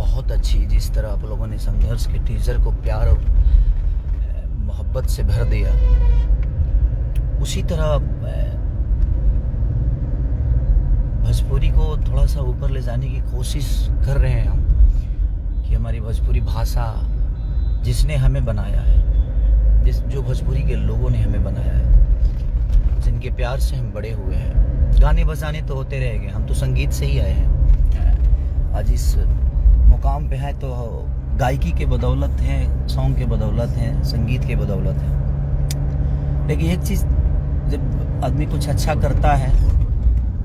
बहुत अच्छी, जिस तरह आप लोगों ने संघर्ष के टीजर को प्यार और मोहब्बत से भर दिया, उसी तरह भोजपुरी को थोड़ा सा ऊपर ले जाने की कोशिश कर रहे हैं हम, कि हमारी भोजपुरी भाषा जिसने हमें बनाया है, जो भोजपुरी के लोगों ने हमें बनाया है, जिनके प्यार से हम बड़े हुए हैं। गाने बजाने तो होते रहेंगे, हम तो संगीत से ही आए हैं। आज इस मुकाम पे हैं तो गायकी के बदौलत हैं, सॉन्ग के बदौलत हैं, संगीत के बदौलत हैं। लेकिन एक चीज़, जब आदमी कुछ अच्छा करता है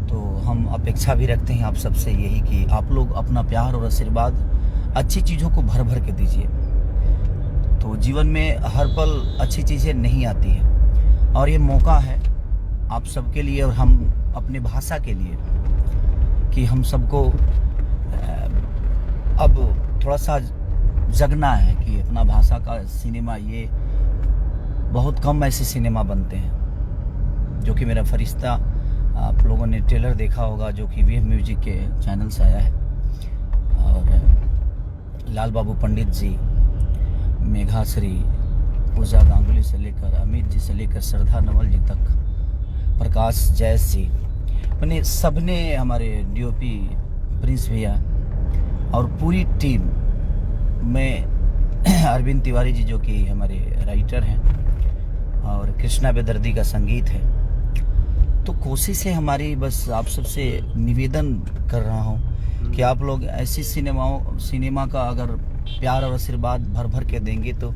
तो हम अपेक्षा भी रखते हैं आप सबसे यही कि आप लोग अपना प्यार और आशीर्वाद अच्छी चीज़ों को भर भर के दीजिए। तो जीवन में हर पल अच्छी चीज़ें नहीं आती हैं, और ये मौका है आप सबके लिए और हम अपने भाषा के लिए कि हम सबको अब थोड़ा सा जगना है कि अपना भाषा का सिनेमा, ये बहुत कम ऐसे सिनेमा बनते हैं। जो कि मेरा फरिश्ता, आप लोगों ने ट्रेलर देखा होगा, जो कि वेव म्यूजिक के चैनल से आया है, और लाल बाबू पंडित जी, मेघाश्री, पूजा गांगुली से लेकर अमित जी से लेकर श्रद्धा नवल जी तक, प्रकाश जैस जी, मैंने सबने, हमारे डीओपी प्रिंस भैया और पूरी टीम में, अरविंद तिवारी जी जो कि हमारे राइटर हैं, और कृष्णा बेदर्दी का संगीत है। तो कोशिश है हमारी, बस आप सबसे निवेदन कर रहा हूँ कि आप लोग ऐसी सिनेमा का अगर प्यार और आशीर्वाद भर भर के देंगे तो,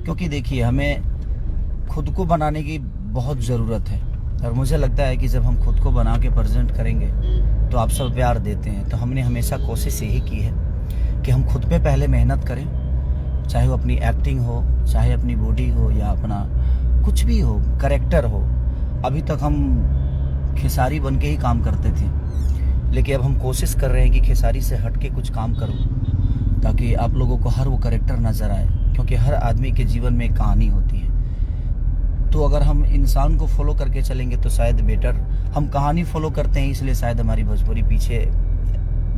क्योंकि देखिए हमें खुद को बनाने की बहुत ज़रूरत है, और मुझे लगता है कि जब हम खुद को बना के प्रेजेंट करेंगे तो आप सब प्यार देते हैं। तो हमने हमेशा कोशिश यही की है कि हम खुद पे पहले मेहनत करें, चाहे वो अपनी एक्टिंग हो, चाहे अपनी बॉडी हो, या अपना कुछ भी हो, कैरेक्टर हो। अभी तक हम खेसारी बन के ही काम करते थे, लेकिन अब हम कोशिश कर रहे हैं कि खेसारी से हट के कुछ काम करूं, ताकि आप लोगों को हर वो कैरेक्टर नज़र आए, क्योंकि हर आदमी के जीवन में एक कहानी होती है। तो अगर हम इंसान को फॉलो करके चलेंगे तो शायद बेटर, हम कहानी फॉलो करते हैं इसलिए शायद हमारी भोजपुरी पीछे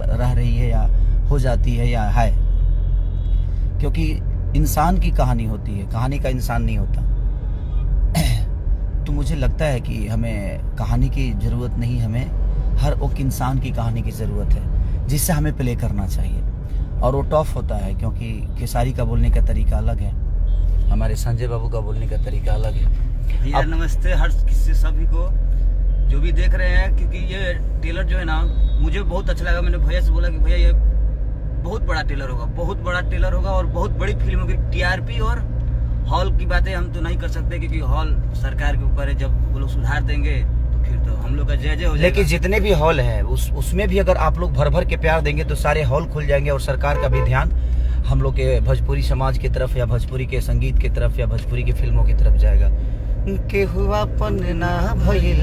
रह रही है, या हो जाती है, या है, क्योंकि इंसान की कहानी होती है, कहानी का इंसान नहीं होता। तो मुझे लगता है कि हमें कहानी की ज़रूरत नहीं, हमें हर एक इंसान की कहानी की ज़रूरत है, जिससे हमें प्ले करना चाहिए। और वो टफ होता है, क्योंकि खेसारी का बोलने का तरीका अलग है, हमारे संजय बाबू का बोलने का तरीका अलग है। भैया नमस्ते हर किसी सभी को जो भी देख रहे हैं, क्योंकि ये ट्रेलर जो है ना, मुझे बहुत अच्छा लगा। मैंने भैया से बोला कि भैया ये बहुत बड़ा ट्रेलर होगा, बहुत बड़ा ट्रेलर होगा और बहुत बड़ी फिल्म होगी। टीआरपी और हॉल की बातें हम तो नहीं कर सकते, क्योंकि हॉल सरकार के ऊपर है। जब वो लोग सुधार देंगे तो फिर तो हम लोग का जय जय हो जाएगा। लेकिन जितने भी हॉल हैं उसमें भी अगर आप लोग भर भर के प्यार देंगे तो सारे हॉल खुल जाएंगे, और सरकार का भी ध्यान हम लोग के भोजपुरी समाज की तरफ, या भोजपुरी के संगीत की तरफ, या भोजपुरी की फिल्मों की तरफ जाएगा। के हुआ पन्ना भइल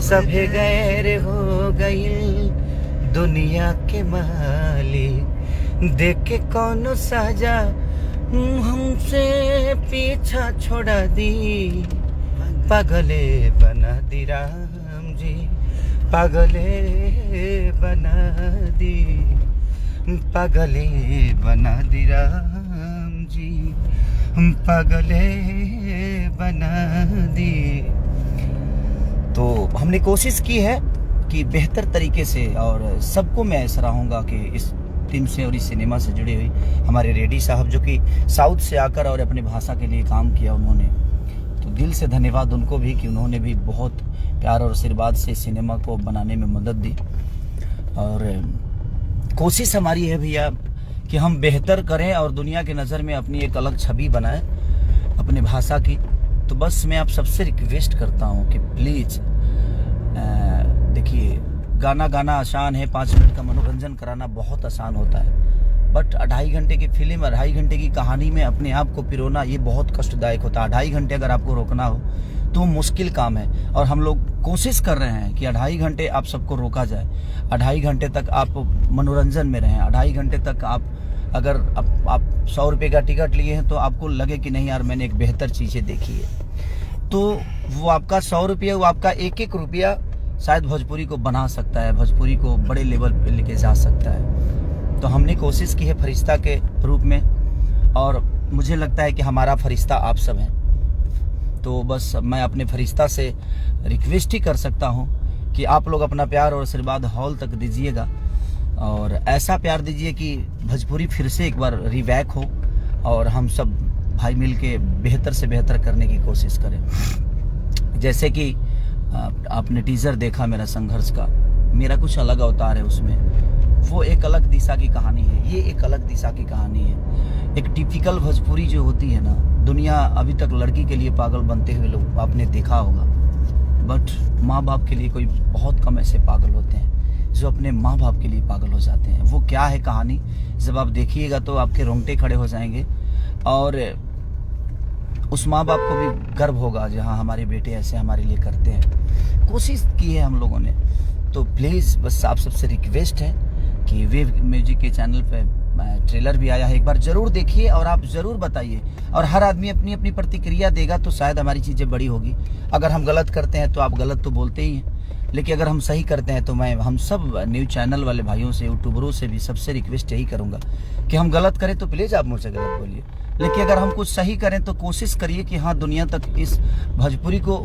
सभे गैर हो गइल, दुनिया के मालिक देख के कौनो साजा हमसे पीछा छोड़ा दी, पागले बना दी राम जी, पागले बना दी, पागले बना दी राम जी, पागले बना दी। तो हमने कोशिश की है कि बेहतर तरीके से, और सबको मैं सराहूँगा कि इस टीम से और इस सिनेमा से जुड़ी हुई हमारे रेड्डी साहब, जो कि साउथ से आकर और अपनी भाषा के लिए काम किया उन्होंने, तो दिल से धन्यवाद उनको भी कि उन्होंने भी बहुत प्यार और आशीर्वाद से सिनेमा को बनाने में मदद दी। और कोशिश हमारी है भैया कि हम बेहतर करें और दुनिया की नज़र में अपनी एक अलग छवि बनाएं अपने भाषा की। तो बस मैं आप सबसे रिक्वेस्ट करता हूं कि प्लीज़ देखिए, गाना गाना आसान है, 5 मिनट का मनोरंजन कराना बहुत आसान होता है, बट 2.5 घंटे की फिल्म, 2.5 घंटे की कहानी में अपने आप को पिरोना ये बहुत कष्टदायक होता है। 2.5 घंटे अगर आपको रोकना हो तो मुश्किल काम है, और हम लोग कोशिश कर रहे हैं कि 2.5 घंटे आप सबको रोका जाए, 2.5 घंटे तक आप मनोरंजन में रहें, 2.5 घंटे तक आप, अगर आप 100 रुपये का टिकट लिए हैं तो आपको लगे कि नहीं यार मैंने एक बेहतर चीज़ें देखी है, तो वो आपका 100 रुपया, वो आपका एक एक रुपया शायद भोजपुरी को बना सकता है, भोजपुरी को बड़े लेवल पे लेके जा सकता है। तो हमने कोशिश की है फरिश्ता के रूप में, और मुझे लगता है कि हमारा फरिश्ता आप सब हैं। तो बस मैं अपने फरिश्ता से रिक्वेस्ट ही कर सकता हूं कि आप लोग अपना प्यार और आशीर्वाद हॉल तक दीजिएगा, और ऐसा प्यार दीजिए कि भोजपुरी फिर से एक बार रिवैक हो और हम सब भाई मिल के बेहतर से बेहतर करने की कोशिश करें। जैसे कि आपने टीज़र देखा मेरा संघर्ष का, मेरा कुछ अलग अवतार है उसमें, वो एक अलग दिशा की कहानी है, ये एक अलग दिशा की कहानी है। एक टिपिकल भोजपुरी जो होती है ना, दुनिया अभी तक लड़की के लिए पागल बनते हुए लोग आपने देखा होगा, बट माँ बाप के लिए कोई बहुत कम ऐसे पागल होते हैं जो अपने माँ बाप के लिए पागल हो जाते हैं। वो क्या है कहानी, जब आप देखिएगा तो आपके रोंगटे खड़े हो जाएंगे, और उस माँ बाप को भी गर्व होगा जहाँ हमारे बेटे ऐसे हमारे लिए करते हैं। कोशिश की है हम लोगों ने। तो प्लीज़ बस आप सबसे रिक्वेस्ट है कि वेव म्यूजिक के चैनल पे ट्रेलर भी आया है, एक बार ज़रूर देखिए और आप ज़रूर बताइए, और हर आदमी अपनी अपनी प्रतिक्रिया देगा तो शायद हमारी चीज़ें बड़ी होगी। अगर हम गलत करते हैं तो आप गलत तो बोलते ही हैं, लेकिन अगर हम सही करते हैं तो मैं हम सब न्यूज़ चैनल वाले भाइयों से, यूट्यूबरों से भी सबसे रिक्वेस्ट यही करूँगा कि हम गलत करें तो प्लीज़ आप मुझसे गलत बोलिए, लेकिन अगर हम कुछ सही करें तो कोशिश करिए कि हाँ दुनिया तक इस भोजपुरी को,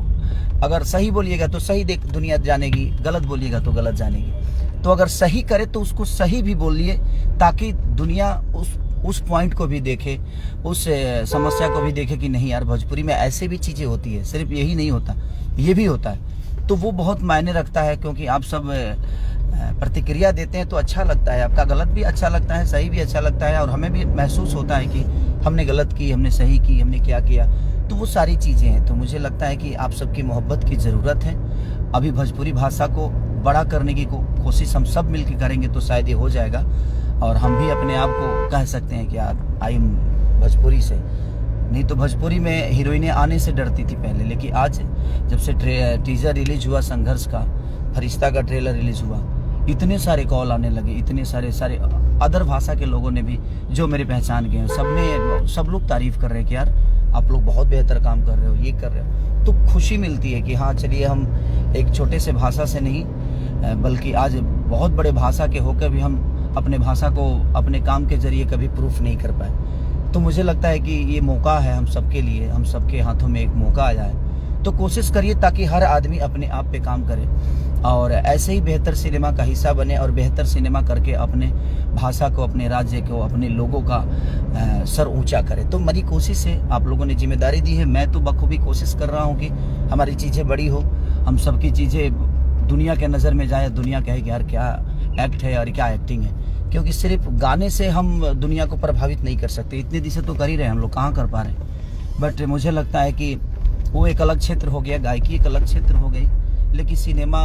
अगर सही बोलिएगा तो सही दुनिया जानेगी, गलत बोलिएगा तो गलत जानेगी। तो अगर सही करे तो उसको सही भी बोलिए, ताकि दुनिया उस पॉइंट को भी देखे, उस समस्या को भी देखे कि नहीं यार भोजपुरी में ऐसे भी चीज़ें होती है, सिर्फ यही नहीं होता, ये भी होता है। तो वो बहुत मायने रखता है, क्योंकि आप सब प्रतिक्रिया देते हैं तो अच्छा लगता है, आपका गलत भी अच्छा लगता है, सही भी अच्छा लगता है, और हमें भी महसूस होता है कि हमने गलत की, हमने सही की, हमने क्या किया। तो वो सारी चीज़ें हैं। तो मुझे लगता है कि आप सबकी मोहब्बत की ज़रूरत है। अभी भोजपुरी भाषा को बड़ा करने की कोशिश हम सब मिलकर करेंगे तो शायद ये हो जाएगा, और हम भी अपने आप को कह सकते हैं कि आई एम भोजपुरी से। नहीं तो भोजपुरी में हीरोइनें आने से डरती थी पहले, लेकिन आज जब से टीज़र रिलीज हुआ संघर्ष का, फरिश्ता का ट्रेलर रिलीज हुआ, इतने सारे कॉल आने लगे, इतने सारे अदर भाषा के लोगों ने भी जो मेरे पहचान गए हैं, सब लोग तारीफ़ कर रहे हैं कि यार आप लोग बहुत बेहतर काम कर रहे हो, ये कर रहे हो। तो खुशी मिलती है कि हाँ चलिए हम एक छोटे से भाषा से नहीं, बल्कि आज बहुत बड़े भाषा के होकर भी हम अपने भाषा को अपने काम के जरिए कभी प्रूफ नहीं कर पाए। तो मुझे लगता है कि ये मौका है हम सबके लिए, हम सबके हाथों में एक मौका आ जाए। तो कोशिश करिए ताकि हर आदमी अपने आप पे काम करे और ऐसे ही बेहतर सिनेमा का हिस्सा बने, और बेहतर सिनेमा करके अपने भाषा को, अपने राज्य को, अपने लोगों का सर ऊंचा करे। तो मेरी कोशिश है, आप लोगों ने जिम्मेदारी दी है, मैं तो बखूबी कोशिश कर रहा हूँ कि हमारी चीज़ें बड़ी हो, हम सबकी चीज़ें दुनिया के नज़र में जाए, दुनिया कहे कि यार क्या एक्ट है और क्या एक्टिंग है। क्योंकि सिर्फ गाने से हम दुनिया को प्रभावित नहीं कर सकते, इतने दिशा तो कर ही रहे हैं हम लोग, कहाँ कर पा रहे हैं। बट मुझे लगता है कि वो एक अलग क्षेत्र हो गया, गायकी एक अलग क्षेत्र हो गई, लेकिन सिनेमा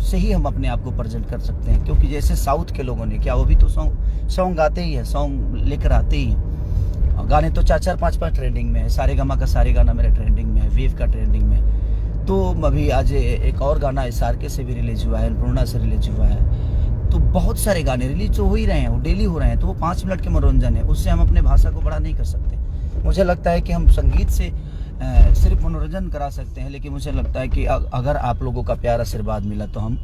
से ही हम अपने आप को प्रेजेंट कर सकते हैं। क्योंकि जैसे साउथ के लोगों ने क्या, वो भी तो सॉन्ग गाते ही है, सॉन्ग लेकर आते ही हैं। गाने तो 4-4, 5-5 ट्रेंडिंग में है, सारे गामा का सारे गाना मेरा ट्रेंडिंग में है, वेव का ट्रेंडिंग में है। तो अभी आज एक और गाना SRK से भी रिलीज हुआ है, अन्नपूर्णा से रिलीज हुआ है। तो बहुत सारे गाने रिलीज तो हो ही रहे हैं, वो डेली हो रहे हैं। तो वो 5 मिनट के मनोरंजन है, उससे हम अपने भाषा को बड़ा नहीं कर सकते। मुझे लगता है कि हम संगीत से सिर्फ मनोरंजन करा सकते हैं, लेकिन मुझे लगता है कि अगर आप लोगों का प्यार आशीर्वाद मिला तो हम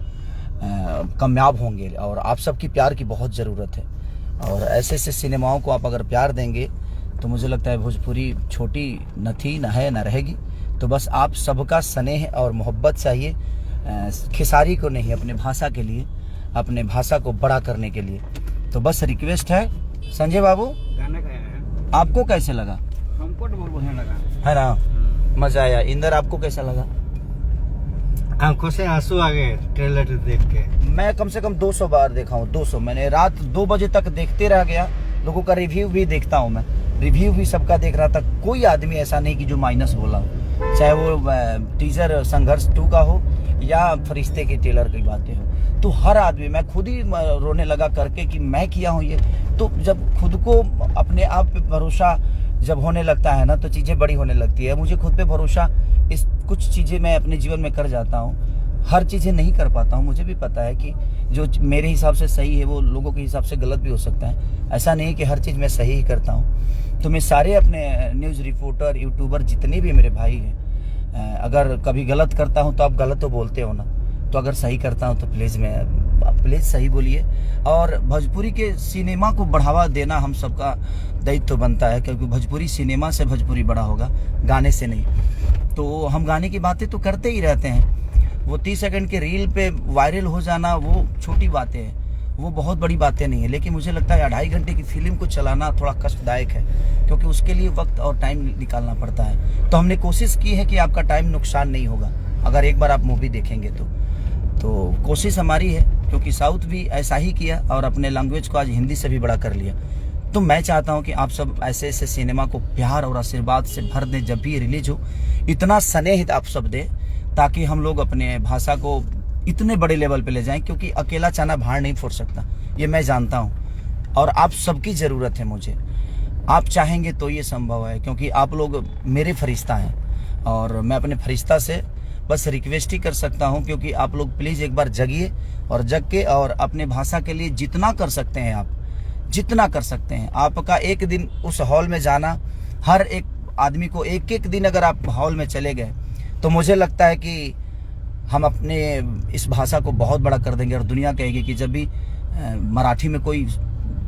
कामयाब होंगे, और आप सबकी प्यार की बहुत ज़रूरत है। और ऐसे ऐसे सिनेमाओं को आप अगर प्यार देंगे तो मुझे लगता है भोजपुरी छोटी न थी, न है, न रहेगी। तो बस आप सबका स्नेह और मोहब्बत चाहिए, खिसारी को नहीं, अपने भाषा के लिए, अपने भाषा को बड़ा करने के लिए। तो बस रिक्वेस्ट है। संजय बाबू, गाना क्या है, आपको कैसे लगा? हमको तो बहुत बढ़िया लगा है ना, मजा आया। इंदर, आपको कैसा लगा? आंखों से आंसू आ गए ट्रेलर देख के। मैं कम से कम 200 बार देखा हूँ, 200। मैंने रात 2 बजे तक देखते रह गया। लोगों का रिव्यू भी देखता हूँ मैं, रिव्यू भी सबका देख रहा था। कोई आदमी ऐसा नहीं कि जो माइनस बोला हो, चाहे वो टीजर संघर्ष 2 का हो या फरिश्ते के ट्रेलर की बातें हो। तो हर आदमी, मैं खुद ही रोने लगा करके कि मैं किया हूँ ये। तो जब खुद को अपने आप पे भरोसा जब होने लगता है ना, तो चीज़ें बड़ी होने लगती है। मुझे खुद पे भरोसा, इस कुछ चीज़ें मैं अपने जीवन में कर जाता हूँ, हर चीज़ें नहीं कर पाता हूँ। मुझे भी पता है कि जो मेरे हिसाब से सही है वो लोगों के हिसाब से गलत भी हो सकता है। ऐसा नहीं कि हर चीज़ मैं सही ही करता हूँ। तो मैं सारे अपने न्यूज़ रिपोर्टर, यूट्यूबर, जितने भी मेरे भाई हैं, अगर कभी गलत करता हूँ तो आप गलत तो बोलते हो ना, तो अगर सही करता हूँ तो प्लीज़ मैं प्लीज सही बोलिए। और भोजपुरी के सिनेमा को बढ़ावा देना हम सबका दायित्व बनता है, क्योंकि भोजपुरी सिनेमा से भोजपुरी बड़ा होगा, गाने से नहीं। तो हम गाने की बातें तो करते ही रहते हैं, वो 30 सेकंड के रील पे वायरल हो जाना वो छोटी बातें हैं, वो बहुत बड़ी बातें नहीं है। लेकिन मुझे लगता है 2.5 घंटे की फिल्म को चलाना थोड़ा कष्टदायक है, क्योंकि उसके लिए वक्त और टाइम निकालना पड़ता है। तो हमने कोशिश की है कि आपका टाइम नुकसान नहीं होगा अगर एक बार आप मूवी देखेंगे तो कोशिश हमारी है, क्योंकि साउथ भी ऐसा ही किया और अपने लैंग्वेज को आज हिंदी से भी बड़ा कर लिया। तो मैं चाहता हूं कि आप सब ऐसे ऐसे सिनेमा को प्यार और आशीर्वाद से भर दें। जब भी रिलीज हो इतना स्नेह आप सब दें, ताकि हम लोग अपने भाषा को इतने बड़े लेवल पे ले जाएं, क्योंकि अकेला चना भाड़ नहीं फोड़ सकता, ये मैं जानता हूं। और आप सबकी ज़रूरत है मुझे, आप चाहेंगे तो ये संभव है, क्योंकि आप लोग मेरे फरिश्ता हैं। और मैं अपने फरिश्ता से बस रिक्वेस्ट ही कर सकता हूं, क्योंकि आप लोग प्लीज़ एक बार जगिए और जग के और अपने भाषा के लिए जितना कर सकते हैं, आप जितना कर सकते हैं। आपका एक दिन उस हॉल में जाना, हर एक आदमी को एक दिन अगर आप हॉल में चले गए, तो मुझे लगता है कि हम अपने इस भाषा को बहुत बड़ा कर देंगे। और दुनिया कहेगी कि जब भी मराठी में कोई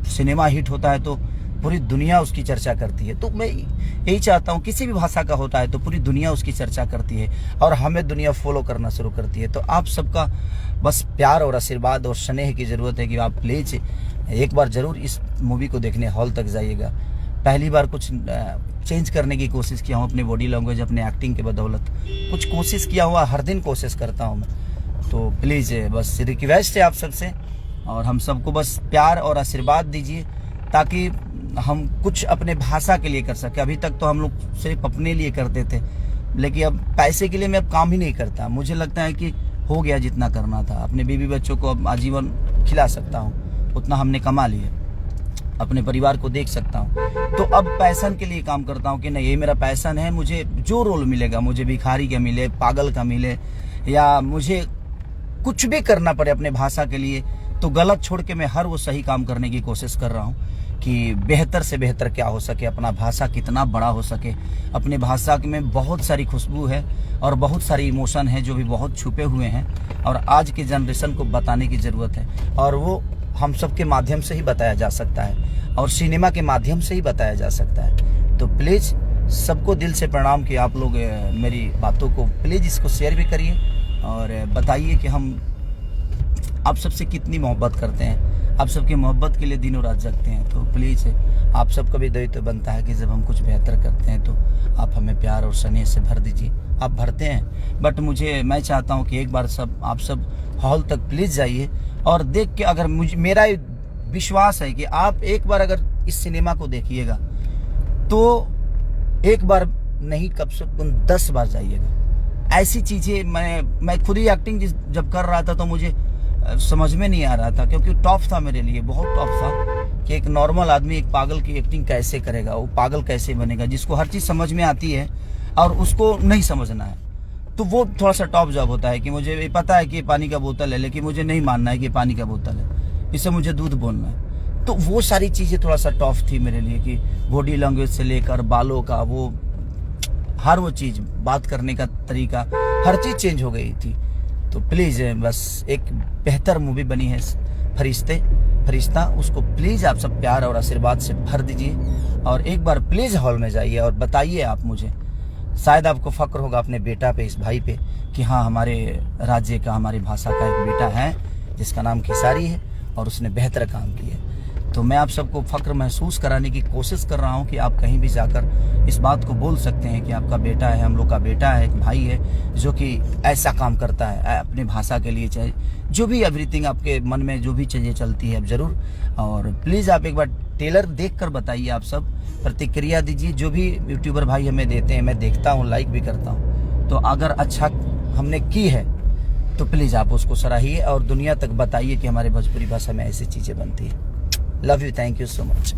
सिनेमा हिट होता है तो पूरी दुनिया उसकी चर्चा करती है। तो मैं यही चाहता हूँ, किसी भी भाषा का होता है तो पूरी दुनिया उसकी चर्चा करती है और हमें दुनिया फॉलो करना शुरू करती है। तो आप सबका बस प्यार और आशीर्वाद और स्नेह की ज़रूरत है कि आप प्लीज़ एक बार ज़रूर इस मूवी को देखने हॉल तक जाइएगा। पहली बार कुछ चेंज करने की कोशिश किया हूँ अपनी बॉडी लैंग्वेज, अपने एक्टिंग के बदौलत कुछ कोशिश किया हुआ, हर दिन कोशिश करता हूँ मैं। तो प्लीज़ बस रिक्वेस्ट है आप सबसे, और हम सबको बस प्यार और आशीर्वाद दीजिए, ताकि हम कुछ अपने भाषा के लिए कर सके। अभी तक तो हम लोग सिर्फ अपने लिए करते थे, लेकिन अब पैसे के लिए मैं अब काम ही नहीं करता। मुझे लगता है कि हो गया जितना करना था, अपने बीवी बच्चों को अब आजीवन खिला सकता हूँ, उतना हमने कमा लिया, अपने परिवार को देख सकता हूँ। तो अब पैशन के लिए काम करता हूँ कि नहीं, ये मेरा पैशन है। मुझे जो रोल मिलेगा, मुझे भिखारी का मिले, पागल का मिले, या मुझे कुछ भी करना पड़े अपने भाषा के लिए, तो गलत छोड़ के मैं हर वो सही काम करने की कोशिश कर रहा हूँ कि बेहतर से बेहतर क्या हो सके, अपना भाषा कितना बड़ा हो सके। अपने भाषा में बहुत सारी खुशबू है और बहुत सारी इमोशन है जो भी बहुत छुपे हुए हैं, और आज के जनरेशन को बताने की ज़रूरत है। और वो हम सब के माध्यम से ही बताया जा सकता है, और सिनेमा के माध्यम से ही बताया जा सकता है। तो प्लीज़ सबको दिल से प्रणाम कि आप लोग मेरी बातों को प्लीज़ इसको शेयर भी करिए और बताइए कि हम आप सबसे कितनी मोहब्बत करते हैं, आप सबकी मोहब्बत के लिए दिनों रात जगते हैं। तो प्लीज़ आप सबका भी दायित्व बनता है कि जब हम कुछ बेहतर करते हैं तो आप हमें प्यार और स्नेह से भर दीजिए। आप भरते हैं, बट मैं चाहता हूं कि एक बार आप सब हॉल तक प्लीज़ जाइए और देख के, अगर मेरा विश्वास है कि आप एक बार अगर इस सिनेमा को देखिएगा तो एक बार नहीं, कम से कम 10 बार जाइएगा। ऐसी चीज़ें मैं खुद ही एक्टिंग जब कर रहा था तो मुझे समझ में नहीं आ रहा था, क्योंकि टॉप था मेरे लिए, बहुत टॉप था कि एक नॉर्मल आदमी एक पागल की एक्टिंग कैसे करेगा, वो पागल कैसे बनेगा, जिसको हर चीज़ समझ में आती है और उसको नहीं समझना है। तो वो थोड़ा सा टॉप जॉब होता है कि मुझे पता है कि ये पानी का बोतल है, लेकिन मुझे नहीं मानना है कि ये पानी का बोतल है, इससे मुझे दूध बोलना है। तो वो सारी चीज़ें थोड़ा सा टॉप थी मेरे लिए, कि बॉडी लैंग्वेज से लेकर बालों का वो हर वो चीज़, बात करने का तरीका, हर चीज़ चेंज हो गई थी। तो प्लीज़ बस एक बेहतर मूवी बनी है फरिश्ता, उसको प्लीज़ आप सब प्यार और आशीर्वाद से भर दीजिए और एक बार प्लीज़ हॉल में जाइए और बताइए आप मुझे। शायद आपको फ़क्र होगा अपने बेटा पे, इस भाई पे, कि हाँ हमारे राज्य का, हमारी भाषा का एक बेटा है जिसका नाम खेसारी है और उसने बेहतर काम किया। तो मैं आप सबको फ़क्र महसूस कराने की कोशिश कर रहा हूँ कि आप कहीं भी जाकर इस बात को बोल सकते हैं कि आपका बेटा है, हम लोग का बेटा है, एक भाई है जो कि ऐसा काम करता है अपनी भाषा के लिए। चाहे जो भी एवरीथिंग आपके मन में जो भी चीज़ें चलती है, अब ज़रूर, और प्लीज़ आप एक बार ट्रेलर देख कर बताइए, आप सब प्रतिक्रिया दीजिए। जो भी यूट्यूबर भाई हमें देते हैं, मैं देखता हूँ, लाइक भी करता हूँ। तो अगर अच्छा हमने की है तो प्लीज़ आप उसको सराहिए और दुनिया तक बताइए कि हमारे भोजपुरी भाषा में ऐसी चीज़ें बनती है। Love you, thank you so much.